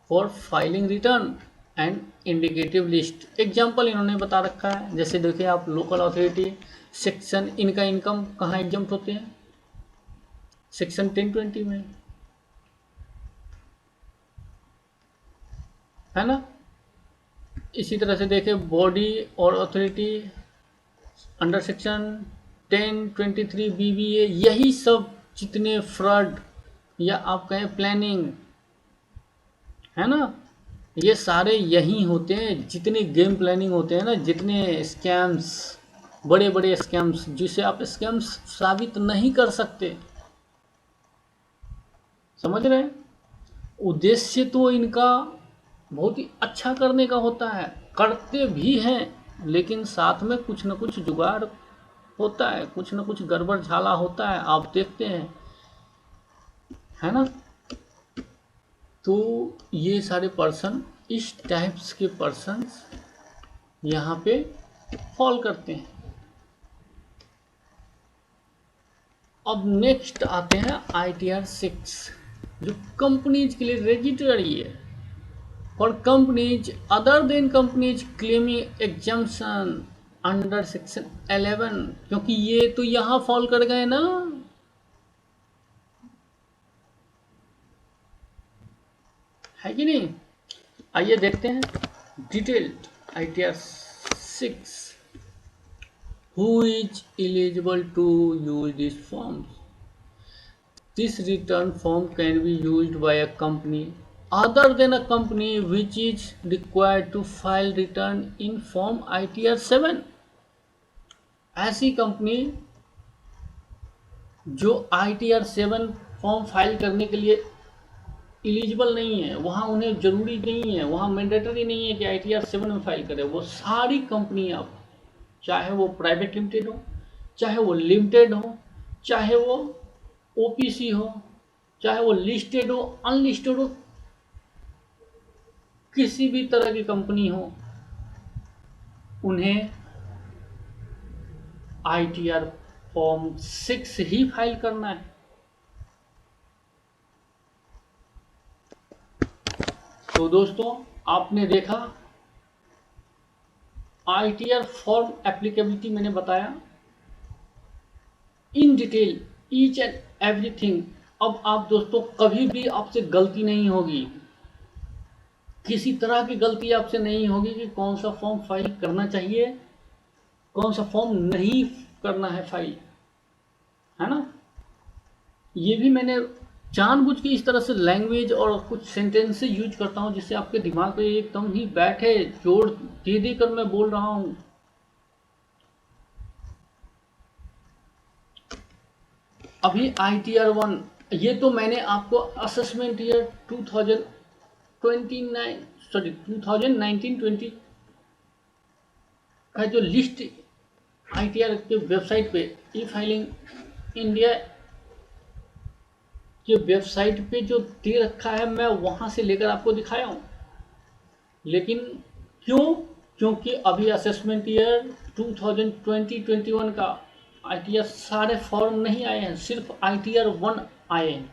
for filing return and indicative list। Example इन्होंने बता रखा है, जैसे देखिए आप, लोकल अथॉरिटी सेक्शन, इनका इनकम कहाँ एग्जम्प्ट होते हैं, सेक्शन 1020 में, है ना। इसी तरह से देखें, बॉडी और अथॉरिटी अंडर सेक्शन 1023 BBA, यही सब जितने फ्रॉड या आप कहें प्लानिंग, है ना, ये सारे यही होते हैं। जितने गेम प्लानिंग होते हैं ना, जितने स्कैम्स, बड़े बड़े स्कैम्स जिसे आप स्कैम्स साबित नहीं कर सकते, समझ रहे हैं। उद्देश्य तो इनका बहुत ही अच्छा करने का होता है, करते भी हैं, लेकिन साथ में कुछ न कुछ जुगाड़ होता है, कुछ न कुछ गड़बड़ झाला होता है, आप देखते हैं, है ना। तो ये सारे पर्सन, इस टाइप्स के पर्सन्स यहाँ पे फॉल करते हैं। अब नेक्स्ट आते हैं ITR 6, जो कंपनीज के लिए रेजिटरी है। For companies other than companies claiming exemption under section 11, क्योंकि ये तो यहाँ फॉल कर गए ना, है कि नहीं। आइए देखते हैं detailed ITR 6, who is eligible to use these forms। This return form can be used by a company other than a company which is required to file return in form ITR 7। ऐसी company जो ITR 7 form file करने के लिए eligible नहीं है, वहाँ उन्हें जरूरी नहीं है, वहाँ मैंडेटरी नहीं है कि ITR 7 में फाइल करें। वो सारी कंपनियाँ, चाहे वो प्राइवेट लिमिटेड हो, चाहे वो लिमिटेड हो, चाहे वो OPC हो, चाहे वो लिस्टेड हो, अनलिस्टेड हो, किसी भी तरह की कंपनी हो, उन्हें ITR फॉर्म 6 ही फाइल करना है। तो दोस्तों, आपने देखा ITR फॉर्म एप्लीकेबिलिटी, मैंने बताया in detail each and everything. अब आप दोस्तों, कभी भी आपसे गलती नहीं होगी, किसी तरह की गलती आपसे नहीं होगी कि कौन सा फॉर्म फाइल करना चाहिए, कौन सा फॉर्म नहीं करना है फाइल, है ना। ये भी मैंने जानबूझ के इस तरह से लैंग्वेज और कुछ सेंटेंस यूज करता हूं जिससे आपके दिमाग पे एकदम ही बैठे, जोर दे दे कर मैं बोल रहा हूं। अभी ITR 1, ये तो मैंने आपको असेसमेंट ईयर 2019-20 का जो लिस्ट ITR के वेबसाइट पे, ई फाइलिंग इंडिया के वेबसाइट पे जो दे रखा है, मैं वहाँ से लेकर आपको दिखाया हूँ। लेकिन क्यों? क्योंकि अभी असेसमेंट ईयर 2020-21 का ITR सारे फॉर्म नहीं आए हैं, सिर्फ ITR 1 आए हैं,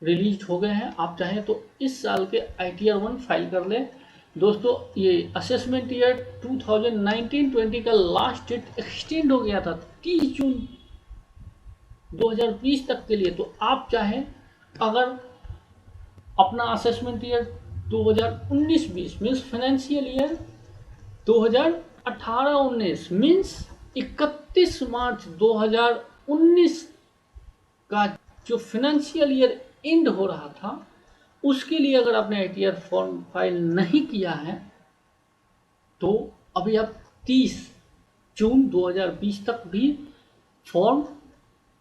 रिलीज हो गए हैं। आप चाहें तो इस साल के ITR 1 फाइल कर लें। दोस्तों, ये असेसमेंट ईयर 2019-20 का लास्ट डेट एक्सटेंड हो गया था 30 जून 2020 तक के लिए। तो आप चाहें अगर अपना assessment year 2019-20 means financial year 2018-19 means 31 मार्च 2019 का जो फाइनेंशियल ईयर एंड हो रहा था, उसके लिए अगर आपने ITR फॉर्म फाइल नहीं किया है तो अभी आप 30 जून 2020 तक भी फॉर्म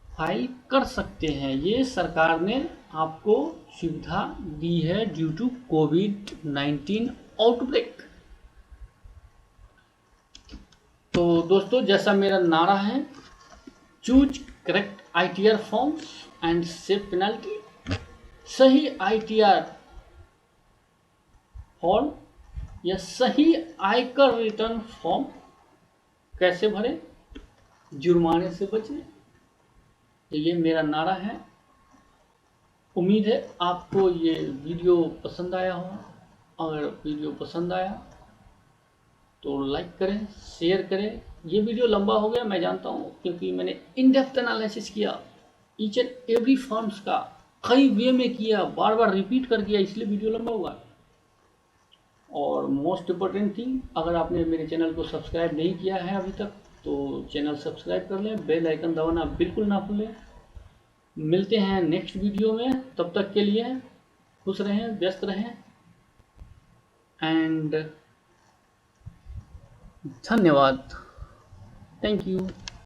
फाइल कर सकते हैं। ये सरकार ने आपको सुविधा दी है ड्यू टू कोविड-19 आउटब्रेक। तो दोस्तों, जैसा मेरा नारा है, choose correct ITR forms and save penalty. सही ITR फॉर्म या सही आयकर रिटर्न फॉर्म कैसे भरें, जुर्माने से बचें, तो ये मेरा नारा है। उम्मीद है आपको ये वीडियो पसंद आया होगा। अगर वीडियो पसंद आया तो लाइक करें, शेयर करें। ये वीडियो लंबा हो गया, मैं जानता हूँ, क्योंकि मैंने इन डेप्थ एनालिसिस किया ईच एंड एवरी फॉर्म्स का, कई वे में किया, बार बार रिपीट कर किया, इसलिए वीडियो लंबा हुआ। और मोस्ट इम्पोर्टेंट थिंग, अगर आपने मेरे चैनल को सब्सक्राइब नहीं किया है अभी तक तो चैनल सब्सक्राइब कर लें, बेल आइकन दबाना बिल्कुल ना भूलें। मिलते हैं नेक्स्ट वीडियो में, तब तक के लिए खुश रहें, व्यस्त रहें एंड धन्यवाद। Thank you.